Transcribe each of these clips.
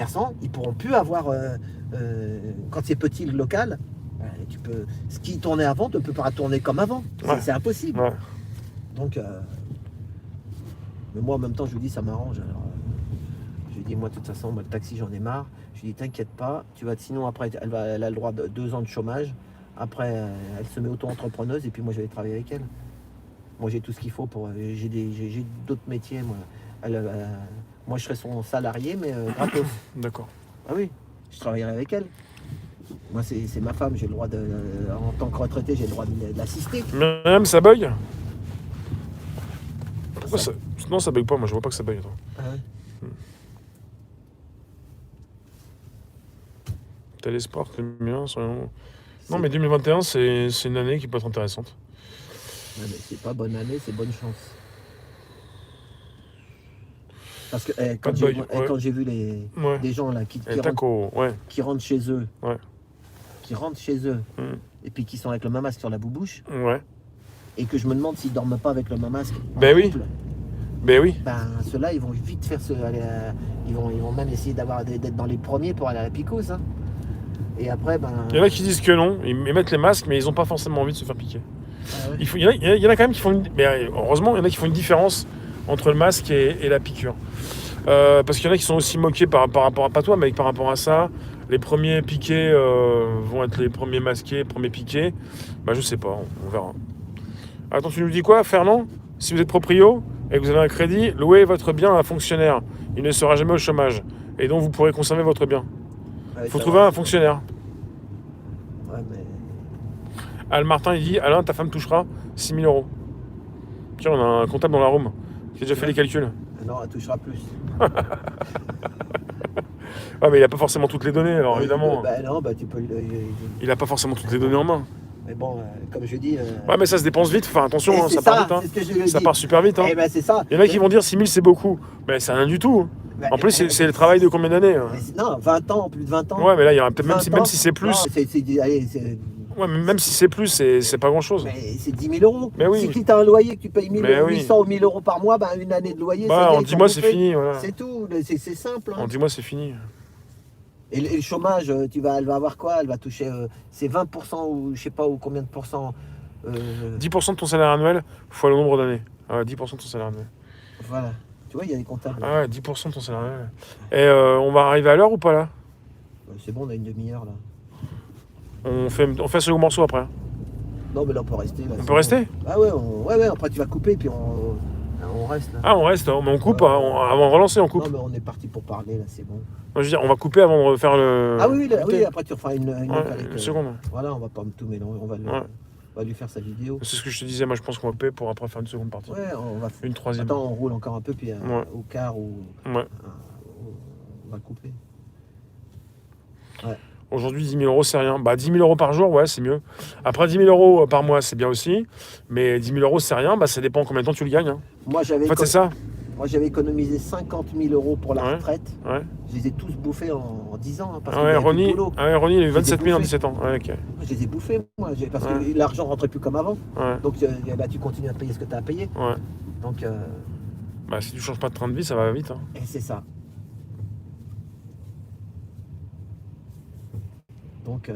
commerçants, ils pourront plus avoir, quand c'est petit le local, ce qui tournait avant ne peut pas tourner comme avant. C'est impossible. Ouais. Donc, mais moi en même temps, je vous dis, ça m'arrange. Alors, je lui dis, moi de toute façon, moi, le taxi, j'en ai marre. Je lui dis, t'inquiète pas, sinon après, elle a le droit de 2 ans de chômage. Après, elle se met auto-entrepreneuse et puis moi, je vais travailler avec elle. Moi, j'ai tout ce qu'il faut pour. J'ai d'autres métiers, moi. Moi, je serais son salarié, mais gratos. D'accord. Ah oui, je travaillerai avec elle. Moi, c'est ma femme, j'ai le droit en tant que retraité, j'ai le droit de l'assister. Même ça bug. Pourquoi ça... Non, ça bug pas, moi je vois pas que ça bug. Ah ouais. T'as l'espoir que le mien soit... Non, mais 2021, c'est une année qui peut être intéressante. Ouais, mais c'est pas bonne année, c'est bonne chance. Parce que quand j'ai vu des gens là qui rentrent chez eux, et puis qui sont avec le même masque sur la bouche, et que je me demande s'ils dorment pas avec le même masque. Ben oui. Ceux-là, ils vont vite faire ils vont même essayer d'être dans les premiers pour aller à la picose. Hein. Et après, il y en a qui disent que non, ils mettent les masques, mais ils n'ont pas forcément envie de se faire piquer. Ah ouais. Il y en a quand même qui font mais heureusement, il y en a qui font une différence entre le masque et la piqûre. Parce qu'il y en a qui sont aussi moqués par rapport à, pas toi, mais par rapport à ça. Les premiers piqués vont être les premiers masqués, premiers piqués. Je sais pas, on verra. Attends, tu nous dis quoi, Fernand? Si vous êtes proprio et que vous avez un crédit, louez votre bien à un fonctionnaire. Il ne sera jamais au chômage. Et donc vous pourrez conserver votre bien. Il faut trouver un fonctionnaire. Ouais, mais... Al Martin, il dit, Alain, ta femme touchera 6 000 euros. Tiens, on a un comptable dans la room qui a déjà fait les calculs. Non, elle touchera plus. Mais il n'a pas forcément toutes les données, alors évidemment. Non, tu peux... Il n'a pas forcément toutes les données en main. Mais bon, comme je dis... Ouais, mais ça se dépense vite. Enfin, attention, ça part vite. Ça part super vite. C'est ça. Il y en a qui vont dire 6 000, c'est beaucoup. Mais c'est rien du tout. En plus, c'est le travail de combien d'années? Non, 20 ans, plus de 20 ans. Ouais, mais là, il y aura peut-être même si c'est plus. Ouais, mais même si c'est plus, c'est pas grand chose. Mais c'est 10 000 euros. Mais oui. Si tu as un loyer que tu payes 800 ou 1000 euros par mois, une année de loyer, en 10 mois, c'est fini. Voilà. C'est tout, c'est simple. Hein. En 10 mois, c'est fini. Et le chômage, elle va avoir quoi? Elle va toucher, c'est 20% ou je sais pas, ou combien de pourcents 10% de ton salaire annuel fois le nombre d'années. 10% de ton salaire annuel. Voilà. Tu vois, il y a des comptables. 10% de ton salaire annuel. Et on va arriver à l'heure ou pas là? C'est bon, on a une demi-heure là. On fait un second morceau après. Non, mais là, on peut rester. Là, on peut rester? Ouais, après tu vas couper, puis on reste là. On reste, mais on coupe, avant de relancer, on coupe. Non, mais on est parti pour parler là, c'est bon. Non, je veux dire, on va couper avant de refaire le... Oui, après tu referas une seconde. Voilà, on va pas tout mélanger, on va lui faire sa vidéo. C'est ce que je te disais, moi je pense qu'on va couper pour après faire une seconde partie. Ouais, une troisième. Attends, on roule encore un peu, puis au quart on va couper. Ouais. Aujourd'hui, 10 000 euros, c'est rien. 10 000 euros par jour, ouais, c'est mieux. Après, 10 000 euros par mois, c'est bien aussi. Mais 10 000 euros, c'est rien. Ça dépend combien de temps tu le gagnes. Hein. C'est ça. Moi, j'avais économisé 50 000 euros pour la retraite. Ouais. Je les ai tous bouffés en 10 ans. Hein, parce Ronnie, il a eu 27 000 en 17 ans. Okay. Je les ai bouffés, moi, parce que l'argent rentrait plus comme avant. Donc, tu continues à payer ce que tu as à payer. Donc, si tu changes pas de train de vie, ça va vite. Hein. Et c'est ça. Donc,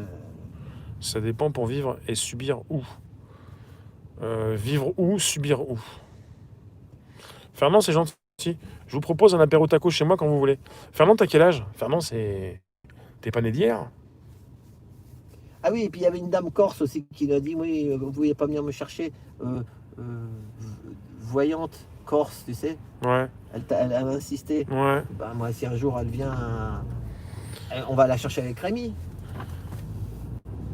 ça dépend pour vivre et subir où. Vivre où, subir où. Fernand, c'est gentil. Je vous propose un apéro taco chez moi quand vous voulez. Fernand, t'as quel âge? Fernand, t'es pas né d'hier? Ah oui, et puis il y avait une dame corse aussi qui a dit, oui, vous ne pouviez pas venir me chercher. Voyante corse, tu sais. Ouais. Elle a insisté. Ouais. Moi, si un jour elle vient, on va la chercher avec Rémi.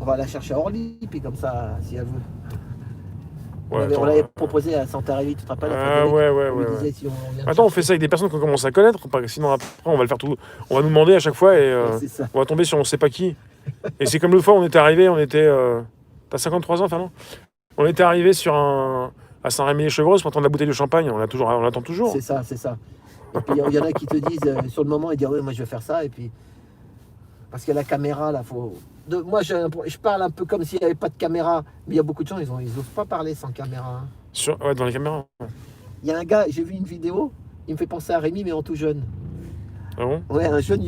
On va la chercher à Orly, puis comme ça, si elle veut. On l'avait proposé à Santarelli, tu te rappelles? Ouais. Attends, on fait ça avec des personnes qu'on commence à connaître, sinon après on va le faire tout. On va nous demander à chaque fois et on va tomber sur on sait pas qui. Et c'est comme l'autre fois, on était arrivé, t'as 53 ans, Fernand? On était arrivé à Saint-Rémy-les-Chevreuse pour attendre la bouteille de champagne, on attend toujours. C'est ça. Et puis il y en a qui te disent, sur le moment, ils disent, oui, moi je vais faire ça, et puis. Parce que la caméra, là, moi, je parle un peu comme s'il n'y avait pas de caméra. Mais il y a beaucoup de gens, ils n'osent pas parler sans caméra. Dans les caméras. Il y a un gars, j'ai vu une vidéo, il me fait penser à Rémi, mais en tout jeune. Ah bon? Ouais, un jeune